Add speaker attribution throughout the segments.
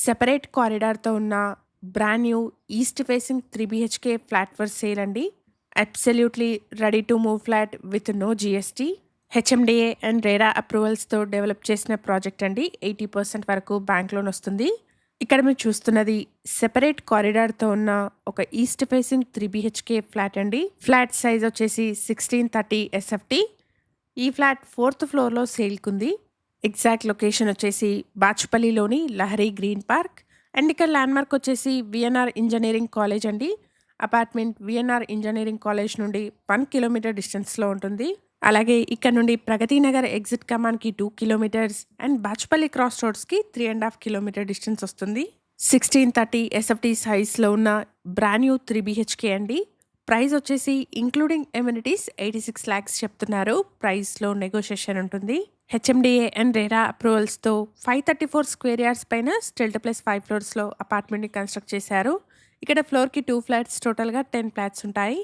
Speaker 1: Separate కారిడార్‌తో ఉన్న brand new east facing 3 BHK flat for sale అండి. Absolutely ready to move flat with no GST. HMDA and RERA అప్రూవల్స్‌తో develop చేసిన project అండి. 80% వరకు bank loan వస్తుంది. ఇక్కడ మీరు చూస్తున్నది సెపరేట్ కారిడార్‌తో ఉన్న ఒక ఈస్ట్ ఫేసింగ్ 3 బీహెచ్‌కే ఫ్లాట్ అండి. ఫ్లాట్ సైజ్ వచ్చేసి 1630 ఎస్ఎఫ్టీ. ఈ ఫ్లాట్ 4th ఫ్లోర్‌లో సేల్‌కుంది. ఎగ్జాక్ట్ లొకేషన్ వచ్చేసి బాచుపల్లిలోని లహరి గ్రీన్ పార్క్ అండ్ ఇక్కడ ల్యాండ్మార్క్ వచ్చేసి విఎన్ఆర్ ఇంజనీరింగ్ కాలేజ్ అండి. అపార్ట్మెంట్ విఎన్ఆర్ ఇంజనీరింగ్ కాలేజ్ నుండి 1 కిలోమీటర్ డిస్టెన్స్లో ఉంటుంది. అలాగే ఇక్కడ నుండి ప్రగతి నగర్ ఎగ్జిట్ కమాన్కి 2 కిలోమీటర్స్ అండ్ బాచుపల్లి క్రాస్ రోడ్స్కి 3.5 కిలోమీటర్ డిస్టెన్స్ వస్తుంది. 1630 ఎస్ఎఫ్టీ సైజ్లో ఉన్న బ్రాండ్ న్యూ 3 బీహెచ్కే అండి. ప్రైస్ వచ్చేసి ఇంక్లూడింగ్ ఎమ్యూనిటీస్ 86 lakhs చెప్తున్నారు. ప్రైస్లో నెగోషియేషన్ ఉంటుంది. హెచ్ఎండిఏ అండ్ రెరా అప్రూవల్స్తో 534 స్క్వేర్ యార్డ్స్ పైన స్టిల్ట్ ప్లస్ 5 ఫ్లోర్స్లో అపార్ట్మెంట్ని కన్స్ట్రక్ట్ చేశారు. ఇక్కడ ఫ్లోర్కి 2 ఫ్లాట్స్, టోటల్గా 10 ఫ్లాట్స్ ఉంటాయి.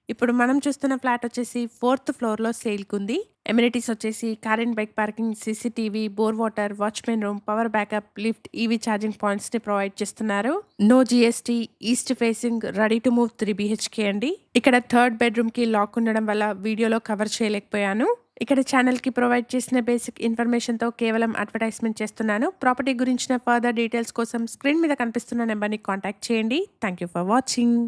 Speaker 1: ఇప్పుడు మనం చూస్తున్న ఫ్లాట్ వచ్చేసి 4th ఫ్లోర్లో సేల్కి ఉంది. ఎమ్యూనిటీస్ వచ్చేసి car and bike parking, CCTV, bore water, watchman room, power backup, lift, EV charging పాయింట్స్ని ప్రొవైడ్ చేస్తున్నారు. No GST, east facing, ready to move 3 BHK అండి. ఇక్కడ 3rd బెడ్రూమ్కి లాక్ ఉండడం వల్ల వీడియోలో కవర్ చేయలేకపోయాను. ఇక్కడ ఛానల్కి ప్రొవైడ్ చేసిన బేసిక్ ఇన్ఫర్మేషన్తో కేవలం అడ్వర్టైజ్మెంట్ చేస్తున్నాను. ప్రాపర్టీ గురించిన ఫర్దర్ డీటెయిల్స్ కోసం స్క్రీన్ మీద కనిపిస్తున్న నెంబర్ని కాంటాక్ట్ చేయండి. Thank you for watching.